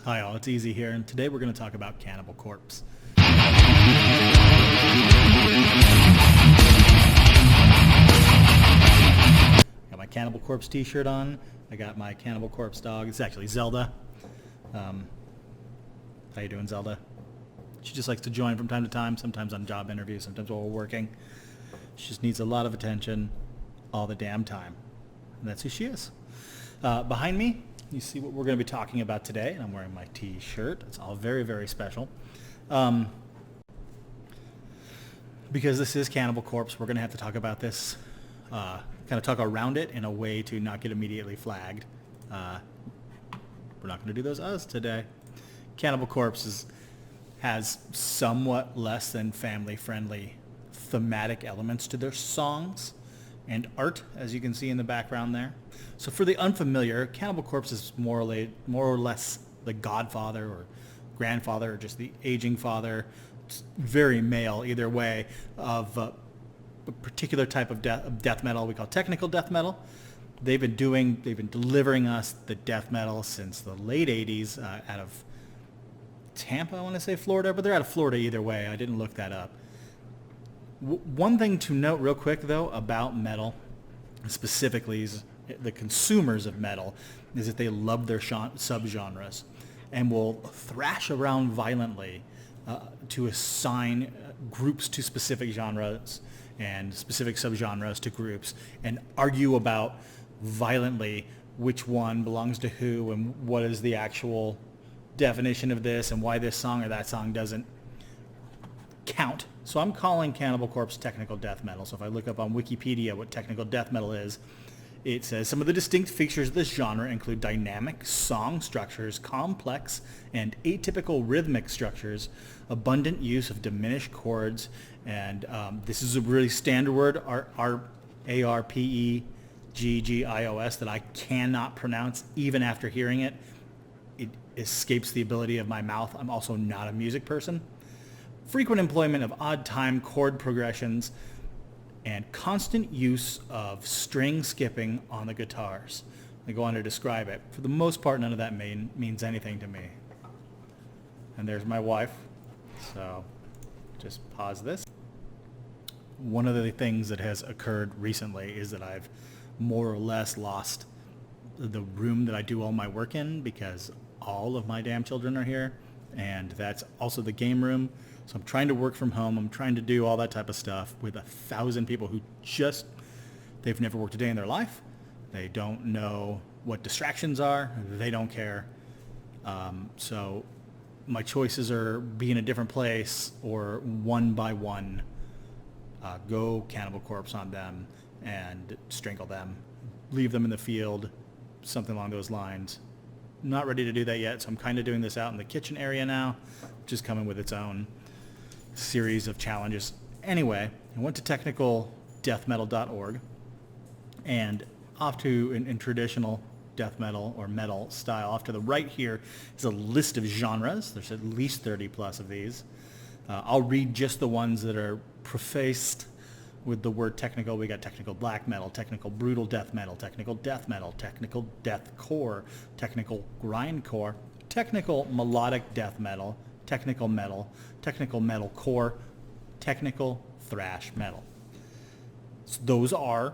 Hi all, it's Easy here, and today we're going to talk about Cannibal Corpse. Got my Cannibal Corpse t-shirt on. I got my Cannibal Corpse dog. It's actually Zelda. How you doing, Zelda? She just likes to join from time to time, sometimes on job interviews, sometimes while we're working. She just needs a lot of attention all the damn time. And that's who she is. Behind me, you see what we're going to be talking about today, and I'm wearing my t-shirt. It's all very, very special. Because this is Cannibal Corpse, we're going to have to talk about this, kind of talk around it in a way to not get immediately flagged. We're not going to do those us today. Cannibal Corpse has somewhat less than family-friendly thematic elements to their songs and art, as you can see in the background there. So for the unfamiliar, Cannibal Corpse is more or less the godfather or grandfather or just the aging father. It's very male either way of a particular type of death metal we call technical death metal. They've been delivering us the death metal since the late 80s out of Tampa, I want to say Florida, but they're out of Florida either way. I didn't look that up. One thing to note real quick, though, about metal, specifically the consumers of metal, is that they love their subgenres and will thrash around violently to assign groups to specific genres and specific subgenres to groups and argue about violently which one belongs to who and what is the actual definition of this and why this song or that song doesn't count. So I'm calling Cannibal Corpse technical death metal. So if I look up on Wikipedia what technical death metal is, it says some of the distinct features of this genre include dynamic song structures, complex and atypical rhythmic structures, abundant use of diminished chords, and this is a really standard word, arpeggios, that I cannot pronounce even after hearing it. It escapes the ability of my mouth. I'm also not a music person. Frequent employment of odd time chord progressions and constant use of string skipping on the guitars. I go on to describe it. For the most part, none of that means anything to me. And there's my wife. So just pause this. One of the things that has occurred recently is that I've more or less lost the room that I do all my work in because all of my damn children are here, and that's also the game room. So I'm trying to work from home. I'm trying to do all that type of stuff with 1,000 people who they've never worked a day in their life. They don't know what distractions are. They don't care. So my choices are be in a different place or one by one go Cannibal Corpse on them and strangle them, leave them in the field, something along those lines. Not ready to do that yet, so I'm kind of doing this out in the kitchen area now, which is coming with its own series of challenges. Anyway, I went to technicaldeathmetal.org, and off to in traditional death metal or metal style, off to the right here is a list of genres. There's at least 30 plus of these. I'll read just the ones that are prefaced with the word technical. We got technical black metal, technical brutal death metal, technical deathcore, technical grindcore, technical melodic death metal, technical metalcore, technical thrash metal. So those are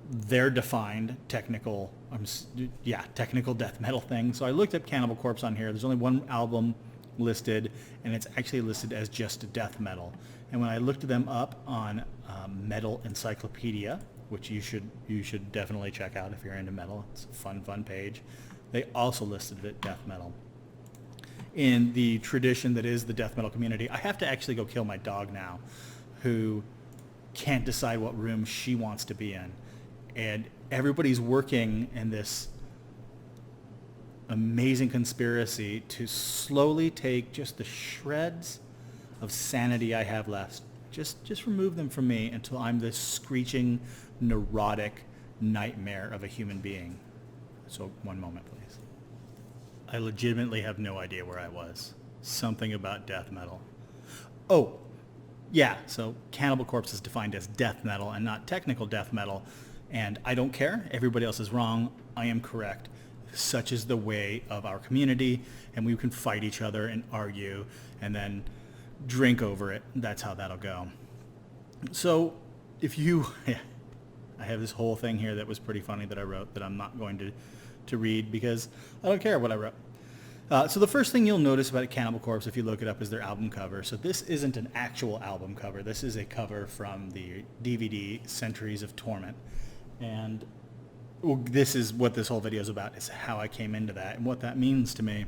their defined technical death metal thing. So I looked at Cannibal Corpse on here. There's only one album listed, and it's actually listed as just death metal. And when I looked them up on Metal Encyclopedia, which you should definitely check out if you're into metal, it's a fun page, they also listed it death metal. In the tradition that is the death metal community, I have to actually go kill my dog now, who can't decide what room she wants to be in. And everybody's working in this amazing conspiracy to slowly take just the shreds of sanity I have left. Just remove them from me until I'm this screeching, neurotic nightmare of a human being. So one moment, please. I legitimately have no idea where I was. Something about death metal. Oh, yeah, so Cannibal Corpse is defined as death metal and not technical death metal. And I don't care. Everybody else is wrong. I am correct. such is the way of our community, and we can fight each other and argue and then drink over it. That's how that'll go. So if you, I have this whole thing here that was pretty funny that I wrote that I'm not going to read because I don't care what I wrote. So the first thing you'll notice about Cannibal Corpse, if you look it up, is their album cover. So this isn't an actual album cover. This is a cover from the DVD Centuries of Torment. And this is what this whole video is about, is how I came into that and what that means to me.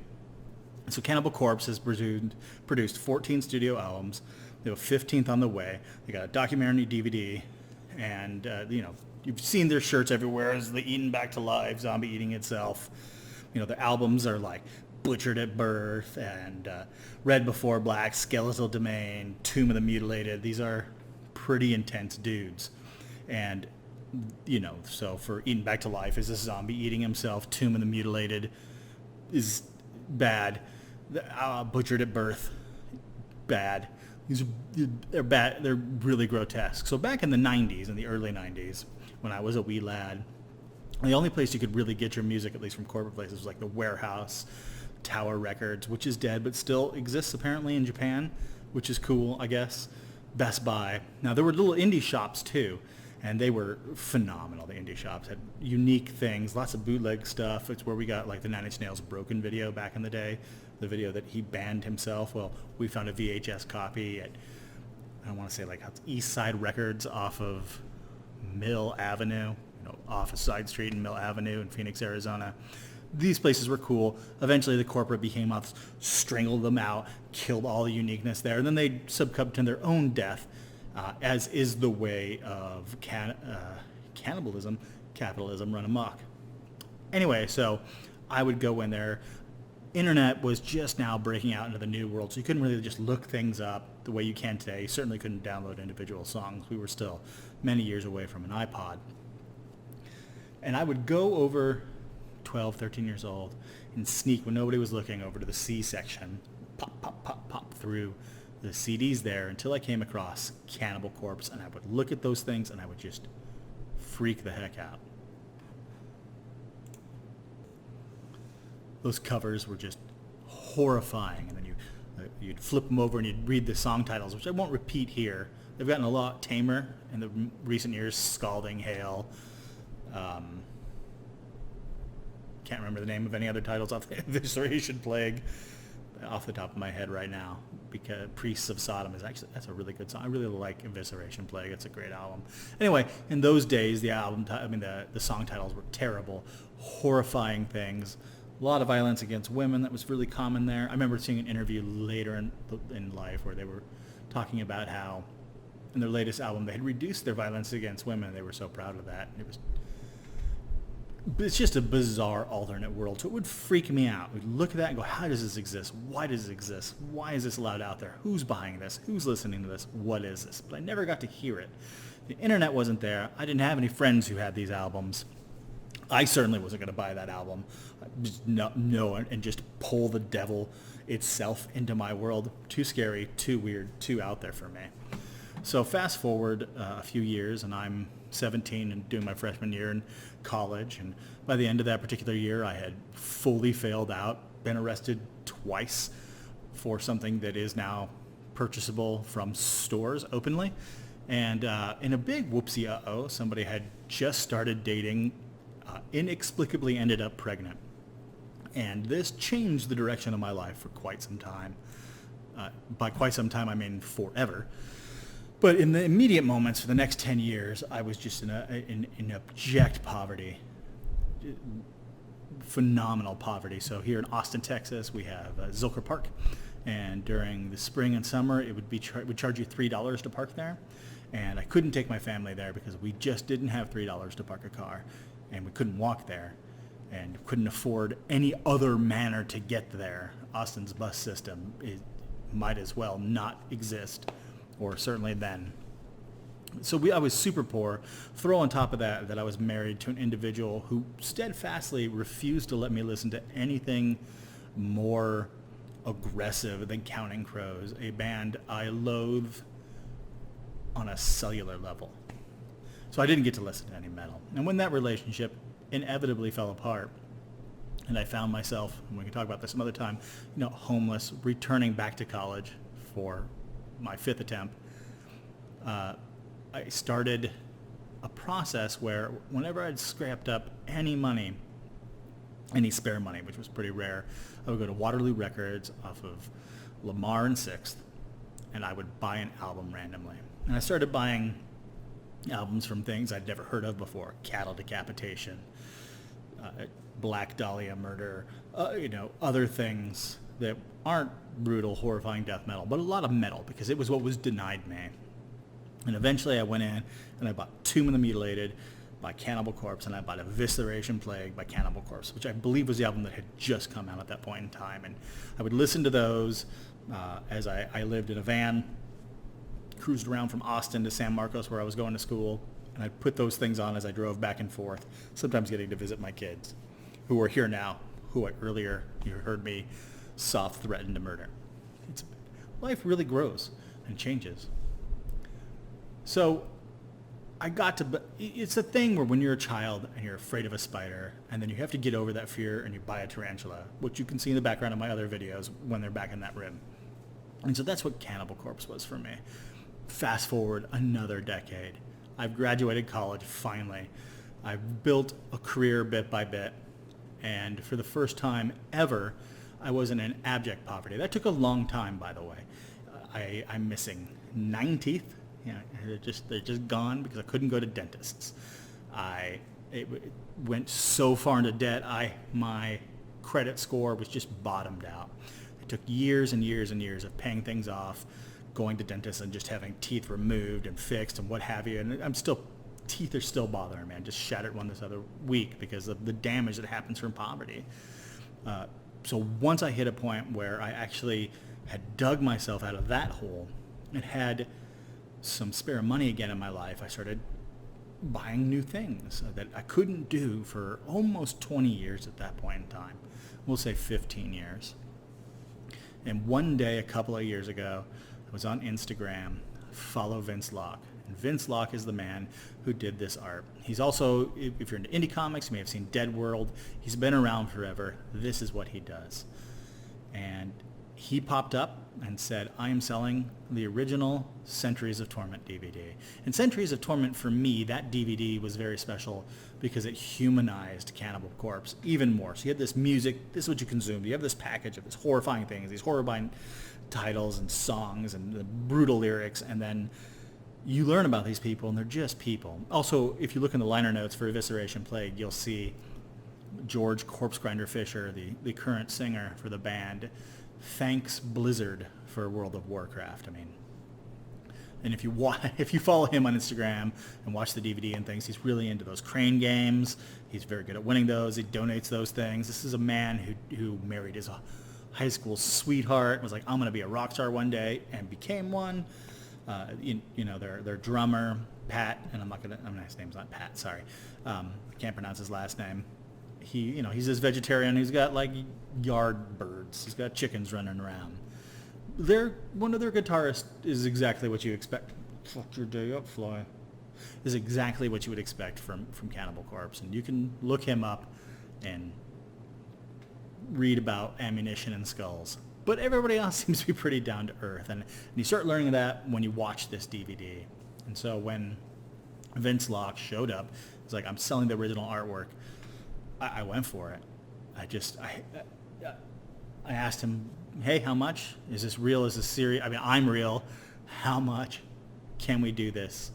So Cannibal Corpse has produced 14 studio albums. They have a 15th on the way. They got a documentary DVD, and you've seen their shirts everywhere as the Eaten Back to Life, zombie eating itself. Their albums are like Butchered at Birth and Red Before Black, Skeletal Domain, Tomb of the Mutilated. These are pretty intense dudes. And, so for Eaten Back to Life is this zombie eating himself. Tomb of the Mutilated is bad. Butchered at Birth, bad. They're bad. They're really grotesque. So back in the 90s, in the early 90s, when I was a wee lad, the only place you could really get your music, at least from corporate places, was like the Warehouse, Tower Records, which is dead but still exists apparently in Japan, which is cool, I guess. Best Buy. Now there were little indie shops too, and they were phenomenal. The indie shops had unique things, lots of bootleg stuff. It's where we got like the Nine Inch Nails Broken video back in the day, the video that he banned himself. Well, we found a VHS copy at, I want to say like East Side Records off of Mill Avenue, off a side street in Mill Avenue in Phoenix, Arizona. These places were cool. Eventually the corporate behemoths strangled them out, killed all the uniqueness there, and then they succumbed to their own death, as is the way of cannibalism, capitalism run amok. Anyway, so I would go in there. Internet was just now breaking out into the new world, so you couldn't really just look things up the way you can today. You certainly couldn't download individual songs. We were still many years away from an iPod. And I would go over 12, 13 years old and sneak when nobody was looking over to the C section, pop through the CDs there until I came across Cannibal Corpse, and I would look at those things and I would just freak the heck out. Those covers were just horrifying, and then you'd flip them over and you'd read the song titles, which I won't repeat here. They've gotten a lot tamer in the recent years. Scalding Hail. Can't remember the name of any other titles off the Evisceration Plague off the top of my head right now, because Priests of Sodom is actually, that's a really good song. I really like Evisceration Plague. It's a great album. Anyway, in those days, the song titles were terrible, horrifying things. A lot of violence against women that was really common there. I remember seeing an interview later in life where they were talking about how in their latest album they had reduced their violence against women. They were so proud of that. And it's just a bizarre alternate world. So it would freak me out. We'd look at that and go, how does this exist? Why does it exist? Why is this allowed out there? Who's buying this? Who's listening to this? What is this? But I never got to hear it. The internet wasn't there. I didn't have any friends who had these albums. I certainly wasn't going to buy that album. Just no, and just pull the devil itself into my world. Too scary, too weird, too out there for me. So fast forward a few years, and I'm 17 and doing my freshman year in college. And by the end of that particular year, I had fully failed out, been arrested twice for something that is now purchasable from stores openly. And in a big whoopsie uh-oh, somebody had just started dating, inexplicably ended up pregnant. And this changed the direction of my life for quite some time. By quite some time, I mean forever. But in the immediate moments, for the next 10 years, I was just in abject poverty, phenomenal poverty. So here in Austin, Texas, we have Zilker Park, and during the spring and summer, it would charge you $3 to park there, and I couldn't take my family there because we just didn't have $3 to park a car, and we couldn't walk there, and couldn't afford any other manner to get there. Austin's bus system might as well not exist, or certainly then. So I was super poor. Throw on top of that I was married to an individual who steadfastly refused to let me listen to anything more aggressive than Counting Crows, a band I loathe on a cellular level. So I didn't get to listen to any metal. And when that relationship inevitably fell apart, And I found myself, and we can talk about this some other time, homeless, returning back to college for my 5th attempt. I started a process where whenever I'd scrapped up any money, any spare money, which was pretty rare, I would go to Waterloo Records off of Lamar and 6th, and I would buy an album randomly. And I started buying albums from things I'd never heard of before: Cattle Decapitation, Black Dahlia Murder, other things that aren't brutal, horrifying death metal, but a lot of metal, because it was what was denied me. And eventually I went in and I bought Tomb of the Mutilated by Cannibal Corpse, and I bought Evisceration Plague by Cannibal Corpse, which I believe was the album that had just come out at that point in time. And I would listen to those as I lived in a van, cruised around from Austin to San Marcos where I was going to school, and I'd put those things on as I drove back and forth, sometimes getting to visit my kids, who are here now, who earlier you heard me soft threaten to murder. Life really grows and changes. So it's a thing where when you're a child and you're afraid of a spider, and then you have to get over that fear and you buy a tarantula, which you can see in the background of my other videos when they're back in that rib. And so that's what Cannibal Corpse was for me. Fast forward another decade. I've graduated college finally. I've built a career bit by bit, and for the first time ever, I wasn't in abject poverty. That took a long time, by the way. I'm missing 9 teeth. They're just gone because I couldn't go to dentists. It went so far into debt, my credit score was just bottomed out. It took years and years and years of paying things off, going to dentists and just having teeth removed and fixed and what have you. And teeth are still bothering me. I just shattered one this other week because of the damage that happens from poverty. So once I hit a point where I actually had dug myself out of that hole and had some spare money again in my life, I started buying new things that I couldn't do for almost 20 years at that point in time. We'll say 15 years. And one day, a couple of years ago, I was on Instagram, follow Vince Locke. And Vince Locke is the man who did this art. He's also, if you're into indie comics, you may have seen Dead World. He's been around forever. This is what he does. And he popped up and said, I am selling the original Centuries of Torment DVD. And Centuries of Torment, for me, that DVD was very special because it humanized Cannibal Corpse even more. So you had this music, this is what you consumed. You have this package of these horrifying things, these horrifying titles and songs and the brutal lyrics, and then you learn about these people, and they're just people. Also, if you look in the liner notes for Evisceration Plague, you'll see George Corpse Grinder Fisher, the current singer for the band, thanks Blizzard for World of Warcraft. And if you follow him on Instagram and watch the DVD and things, he's really into those crane games. He's very good at winning those. He donates those things. This is a man who married his high school sweetheart, was like, I'm going to be a rock star one day, and became one. Their drummer, Pat, and his name's not Pat, sorry. Can't pronounce his last name. He's this vegetarian. He's got like yard birds. He's got chickens running around. One of their guitarists is exactly what you expect. Fuck your day up, Fly. Is exactly what you would expect from Cannibal Corpse, and you can look him up and read about ammunition and skulls. But everybody else seems to be pretty down to earth, and you start learning that when you watch this DVD. And so when Vince Locke showed up, it's like, I'm selling the original artwork. I went for it. I asked him, hey, how much? Is this real? Is this serious? I'm real. How much? Can we do this?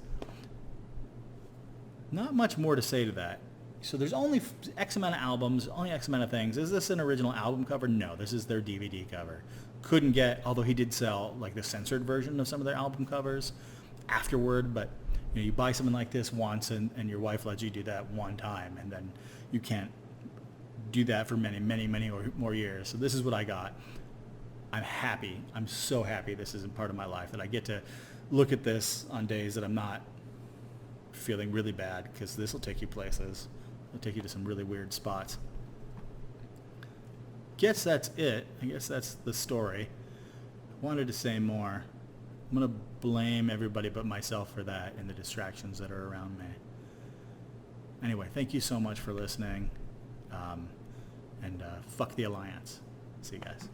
Not much more to say to that. So there's only X amount of albums, only X amount of things. Is this an original album cover? No, this is their DVD cover. Couldn't get, although he did sell like the censored version of some of their album covers afterward, but you buy something like this once and your wife lets you do that one time, and then you can't do that for many, many, many more years. So this is what I got. I'm happy. I'm so happy this isn't part of my life, that I get to look at this on days that I'm not feeling really bad, because this will take you places. It'll take you to some really weird spots. Guess that's it. I guess that's the story. I wanted to say more. I'm going to blame everybody but myself for that and the distractions that are around me. Anyway, thank you so much for listening. and fuck the Alliance. See you guys.